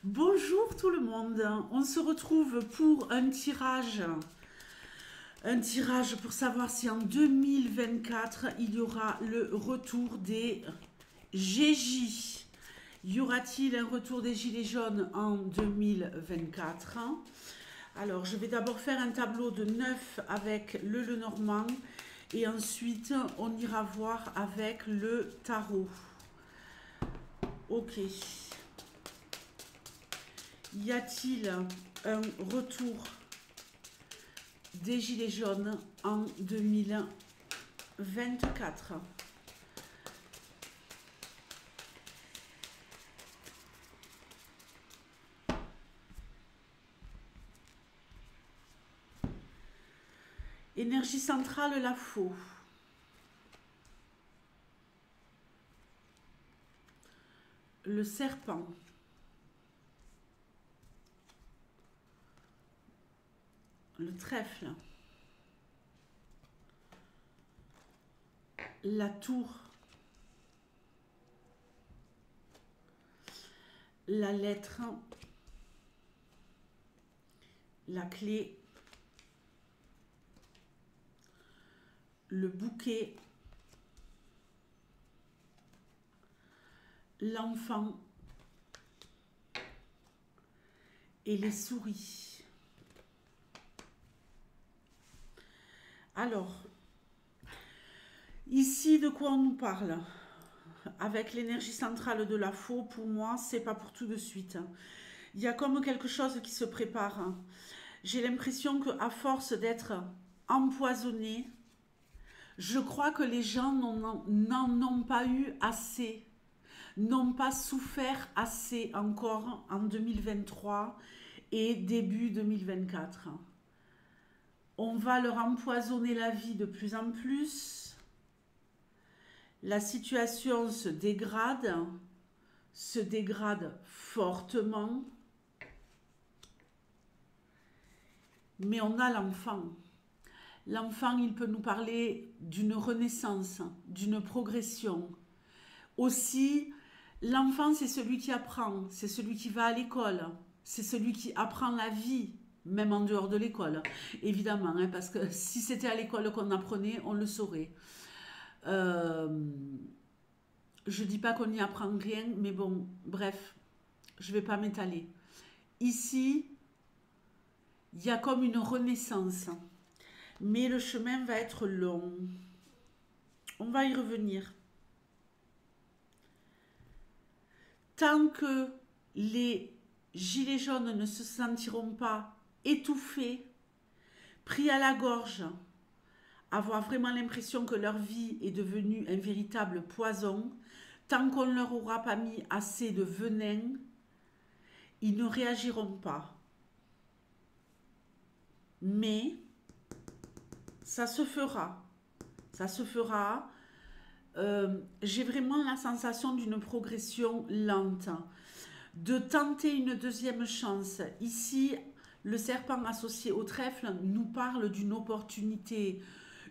Bonjour tout le monde, on se retrouve pour un tirage pour savoir si en 2024 il y aura le retour des GJ. Y aura-t-il un retour des Gilets jaunes en 2024? Alors je vais d'abord faire un tableau de 9 avec le Lenormand et ensuite on ira voir avec le tarot. Ok. Y a-t-il un retour des Gilets jaunes en 2024? Énergie centrale, la faux. Le serpent. Le trèfle. La tour. La lettre. La clé. Le bouquet. L'enfant. Et les souris. Alors, ici, de quoi on nous parle? Avec l'énergie centrale de la faux, pour moi, c'est pas pour tout de suite. Il y a comme quelque chose qui se prépare. J'ai l'impression qu'à force d'être empoisonnés, je crois que les gens n'en ont pas eu assez, n'ont pas souffert assez encore en 2023 et début 2024. On va leur empoisonner la vie de plus en plus. La situation se dégrade fortement. Mais on a l'enfant. L'enfant, il peut nous parler d'une renaissance, d'une progression. Aussi, l'enfant, c'est celui qui apprend, c'est celui qui va à l'école, c'est celui qui apprend la vie, même en dehors de l'école, évidemment, hein, parce que si c'était à l'école qu'on apprenait, on le saurait. Je dis pas qu'on n'y apprend rien, mais bon, bref, je vais pas m'étaler. Ici, il y a comme une renaissance, mais le chemin va être long. On va y revenir. Tant que les gilets jaunes ne se sentiront pas étouffés, pris à la gorge, avoir vraiment l'impression que leur vie est devenue un véritable poison, tant qu'on ne leur aura pas mis assez de venin, ils ne réagiront pas. Mais ça se fera. Ça se fera. J'ai vraiment la sensation d'une progression lente, de tenter une deuxième chance. Ici, le serpent associé au trèfle nous parle d'une opportunité,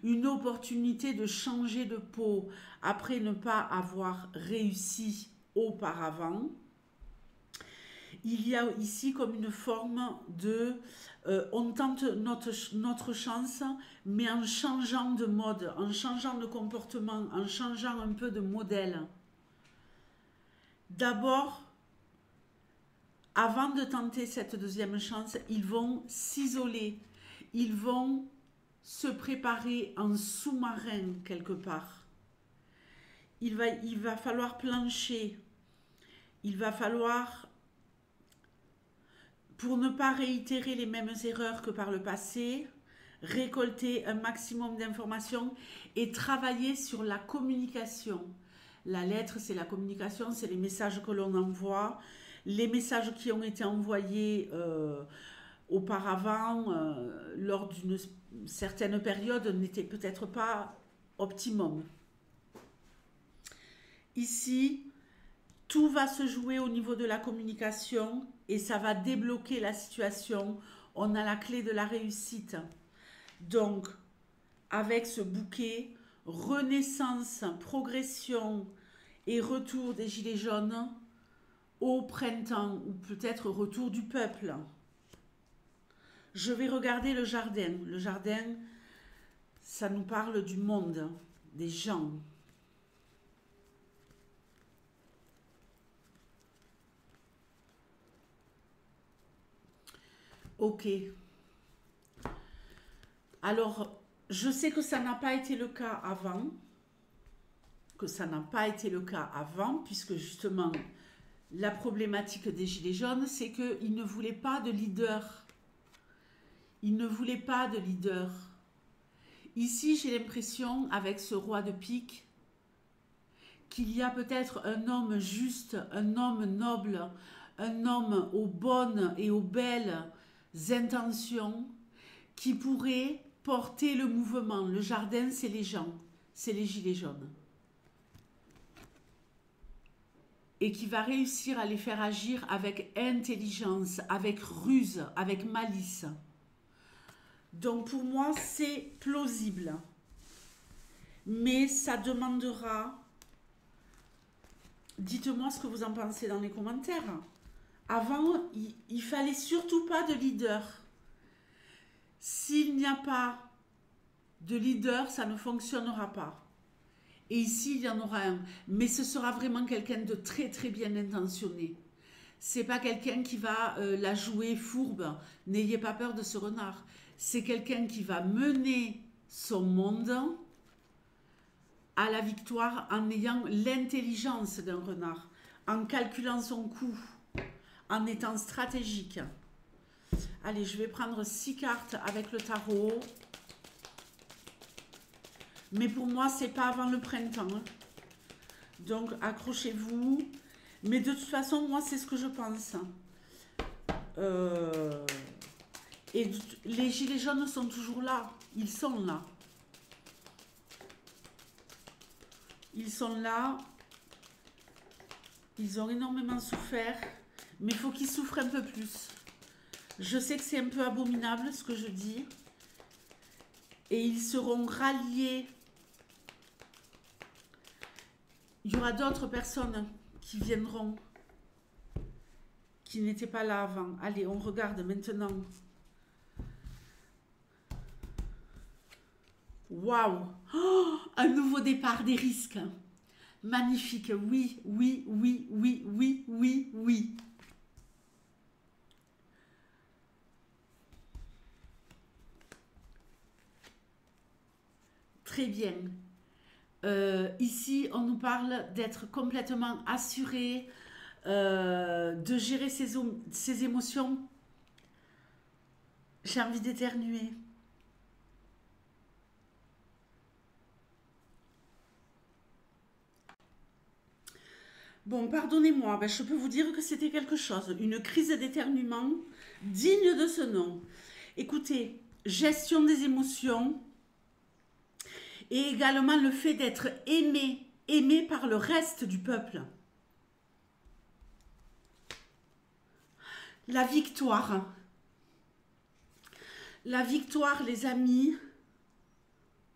une opportunité de changer de peau après ne pas avoir réussi auparavant. Il y a ici comme une forme de on tente notre chance, mais en changeant de mode, en changeant de comportement, en changeant un peu de modèle. D'abord, avant de tenter cette deuxième chance, ils vont s'isoler, ils vont se préparer en sous-marin quelque part. Il va falloir plancher, il va falloir, pour ne pas réitérer les mêmes erreurs que par le passé, récolter un maximum d'informations et travailler sur la communication. La lettre, c'est la communication, c'est les messages que l'on envoie. Les messages qui ont été envoyés auparavant, lors d'une certaine période, n'étaient peut-être pas optimum. Ici, tout va se jouer au niveau de la communication et ça va débloquer la situation. On a la clé de la réussite. Donc, avec ce bouquet, renaissance, progression et retour des gilets jaunes, au printemps ou peut-être retour du peuple. Je vais regarder le jardin. Le jardin, ça nous parle du monde, des gens. Ok. Alors, je sais que ça n'a pas été le cas avant. Puisque justement, la problématique des Gilets jaunes, c'est qu'ils ne voulaient pas de leader. Ils ne voulaient pas de leader. Ici, j'ai l'impression, avec ce roi de pique, qu'il y a peut-être un homme juste, un homme noble, un homme aux bonnes et aux belles intentions qui pourrait porter le mouvement. Le jardin, c'est les gens, c'est les Gilets jaunes. Et qui va réussir à les faire agir avec intelligence, avec ruse, avec malice. Donc pour moi, c'est plausible. Mais ça demandera... Dites-moi ce que vous en pensez dans les commentaires. Avant, il fallait surtout pas de leader. S'il n'y a pas de leader, ça ne fonctionnera pas. Et ici, il y en aura un. Mais ce sera vraiment quelqu'un de très très bien intentionné. C'est pas quelqu'un qui va la jouer fourbe. N'ayez pas peur de ce renard. C'est quelqu'un qui va mener son monde à la victoire en ayant l'intelligence d'un renard, en calculant son coût, en étant stratégique. Allez, je vais prendre 6 cartes avec le tarot. Mais pour moi, c'est pas avant le printemps. Donc, accrochez-vous. Mais de toute façon, moi, c'est ce que je pense. Et les gilets jaunes sont toujours là. Ils sont là. Ils sont là. Ils ont énormément souffert. Mais il faut qu'ils souffrent un peu plus. Je sais que c'est un peu abominable ce que je dis. Et ils seront ralliés. Il y aura d'autres personnes qui viendront, qui n'étaient pas là avant. Allez, on regarde maintenant. Waouh! Oh, un nouveau départ, des risques. Magnifique. Oui, oui, oui, oui, oui, oui, oui. Très bien. Ici, on nous parle d'être complètement assuré, de gérer ses émotions. J'ai envie d'éternuer. Bon, pardonnez-moi, ben, je peux vous dire que c'était quelque chose. Une crise d'éternuement digne de ce nom. Écoutez, gestion des émotions et également le fait d'être aimé par le reste du peuple. La victoire. La victoire, les amis.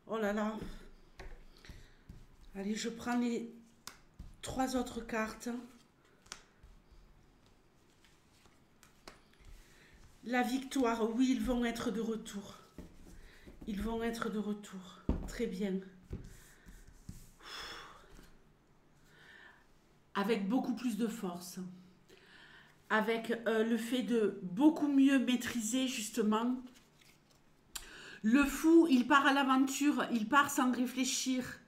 Oh là là. Allez, je prends les 3 autres cartes. La victoire, oui, ils vont être de retour. Ils vont être de retour. Très bien. Avec beaucoup plus de force. Avec le fait de beaucoup mieux maîtriser justement. Le fou, il part à l'aventure, il part sans réfléchir.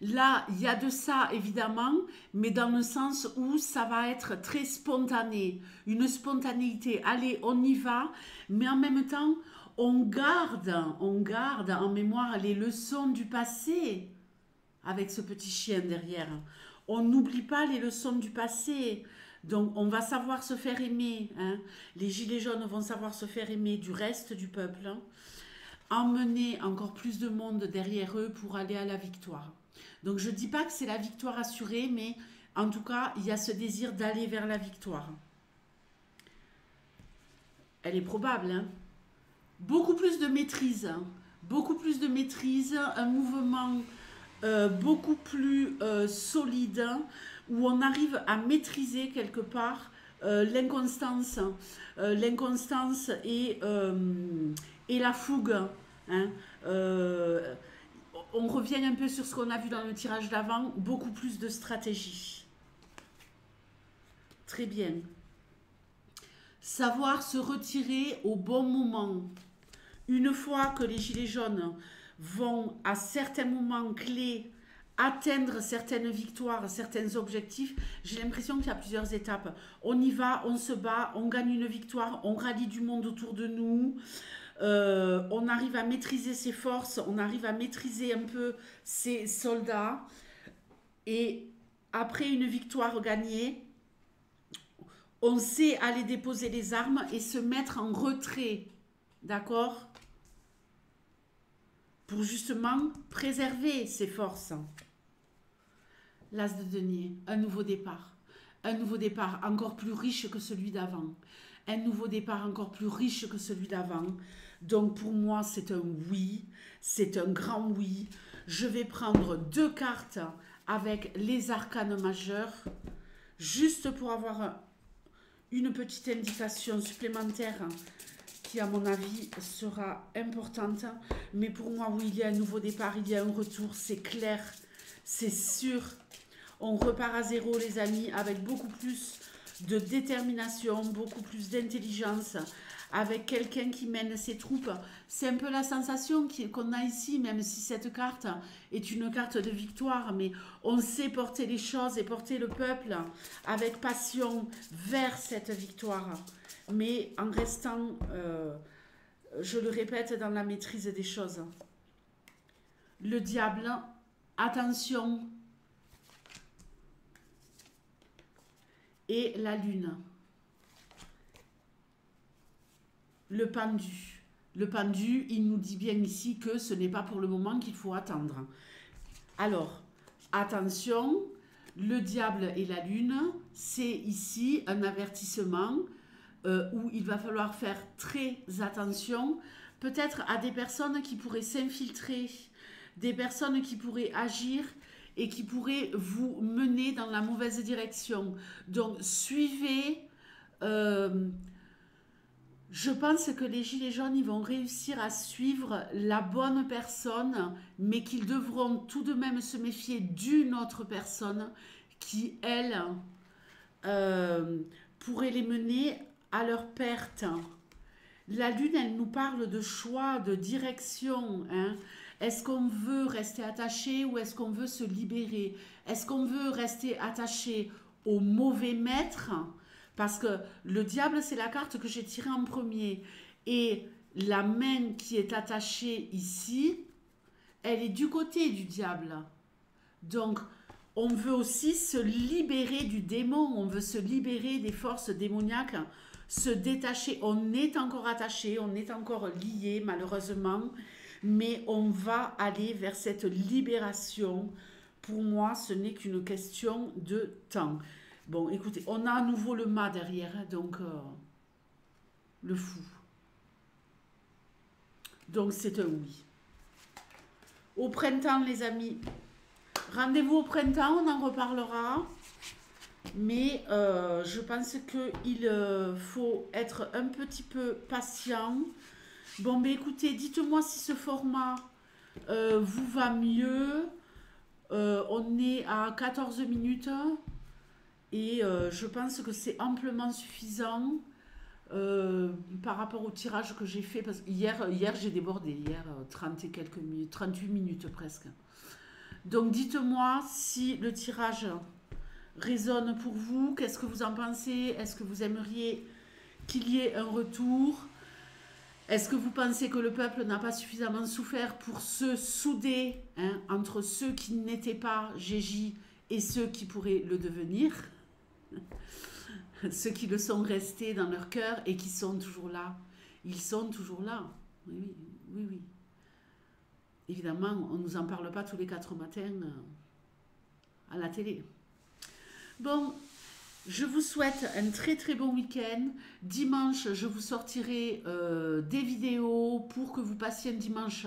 Là, il y a de ça, évidemment, mais dans le sens où ça va être très spontané. Une spontanéité. Allez, on y va. Mais en même temps, on garde en mémoire les leçons du passé avec ce petit chien derrière. On n'oublie pas les leçons du passé. Donc, on va savoir se faire aimer. Hein. Les gilets jaunes vont savoir se faire aimer du reste du peuple. Hein. Emmener encore plus de monde derrière eux pour aller à la victoire. Donc je ne dis pas que c'est la victoire assurée, mais en tout cas, il y a ce désir d'aller vers la victoire. Elle est probable. Hein. Beaucoup plus de maîtrise. Hein. Beaucoup plus de maîtrise, un mouvement beaucoup plus solide. Hein. où on arrive à maîtriser quelque part l'inconstance, et la fougue. Hein. On revient un peu sur ce qu'on a vu dans le tirage d'avant, beaucoup plus de stratégie. Très bien. Savoir se retirer au bon moment. Une fois que les gilets jaunes vont à certains moments clés atteindre certaines victoires, certains objectifs, j'ai l'impression qu'il y a plusieurs étapes. On y va, on se bat, on gagne une victoire, on rallie du monde autour de nous, on arrive à maîtriser ses forces, on arrive à maîtriser un peu ses soldats, et après une victoire gagnée, on sait aller déposer les armes et se mettre en retrait, d'accord? Pour justement préserver ses forces. L'as de denier, un nouveau départ. Un nouveau départ encore plus riche que celui d'avant. Un nouveau départ encore plus riche que celui d'avant. Donc pour moi, c'est un oui, c'est un grand oui. Je vais prendre 2 cartes avec les arcanes majeurs, juste pour avoir une petite indication supplémentaire qui, à mon avis, sera importante. Mais pour moi, oui, il y a un nouveau départ, il y a un retour, c'est clair, c'est sûr. On repart à zéro, les amis, avec beaucoup plus de détermination, beaucoup plus d'intelligence, avec quelqu'un qui mène ses troupes. C'est un peu la sensation qu'on a ici, même si cette carte est une carte de victoire, mais on sait porter les choses et porter le peuple avec passion vers cette victoire, mais en restant, je le répète, dans la maîtrise des choses. Le diable, attention, et la lune. Le pendu. Le pendu, il nous dit bien ici que ce n'est pas pour le moment qu'il faut attendre. Alors, attention, le diable et la lune, c'est ici un avertissement où il va falloir faire très attention, peut-être à des personnes qui pourraient s'infiltrer, des personnes qui pourraient agir et qui pourraient vous mener dans la mauvaise direction. Donc, suivez... je pense que les gilets jaunes, ils vont réussir à suivre la bonne personne, mais qu'ils devront tout de même se méfier d'une autre personne qui, elle, pourrait les mener à leur perte. La lune, elle nous parle de choix, de direction. Hein. Est-ce qu'on veut rester attaché ou est-ce qu'on veut se libérer? Est-ce qu'on veut rester attaché au mauvais maître? Parce que le diable, c'est la carte que j'ai tirée en premier. Et la main qui est attachée ici, elle est du côté du diable. Donc, on veut aussi se libérer du démon. On veut se libérer des forces démoniaques, se détacher. On est encore attaché, on est encore lié, malheureusement. Mais on va aller vers cette libération. Pour moi, ce n'est qu'une question de temps. Bon, écoutez, on a à nouveau le mât derrière, hein, donc le fou. Donc c'est un oui. Au printemps, les amis, rendez-vous au printemps, on en reparlera. Mais je pense qu'il faut être un petit peu patient. Bon, mais écoutez, dites-moi si ce format vous va mieux. On est à 14 minutes. Et je pense que c'est amplement suffisant par rapport au tirage que j'ai fait. Parce que hier j'ai débordé, hier 30 et quelques minutes, 38 minutes presque. Donc dites-moi si le tirage résonne pour vous. Qu'est-ce que vous en pensez? Est-ce que vous aimeriez qu'il y ait un retour? Est-ce que vous pensez que le peuple n'a pas suffisamment souffert pour se souder, hein, entre ceux qui n'étaient pas GJ et ceux qui pourraient le devenir? Ceux qui le sont restés dans leur cœur et qui sont toujours là. Ils sont toujours là. Oui, oui, oui. Évidemment, on ne nous en parle pas tous les 4 matins à la télé. Bon, je vous souhaite un très très bon week-end. Dimanche, je vous sortirai des vidéos pour que vous passiez un dimanche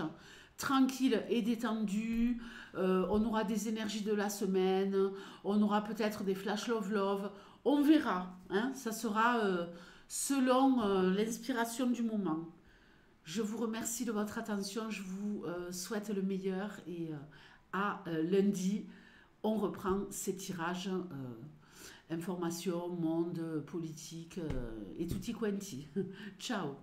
tranquille et détendu. On aura des énergies de la semaine. On aura peut-être des flash love love. On verra. Hein, ça sera selon l'inspiration du moment. Je vous remercie de votre attention. Je vous souhaite le meilleur et à lundi, on reprend ces tirages information, monde, politique et tutti quanti. Ciao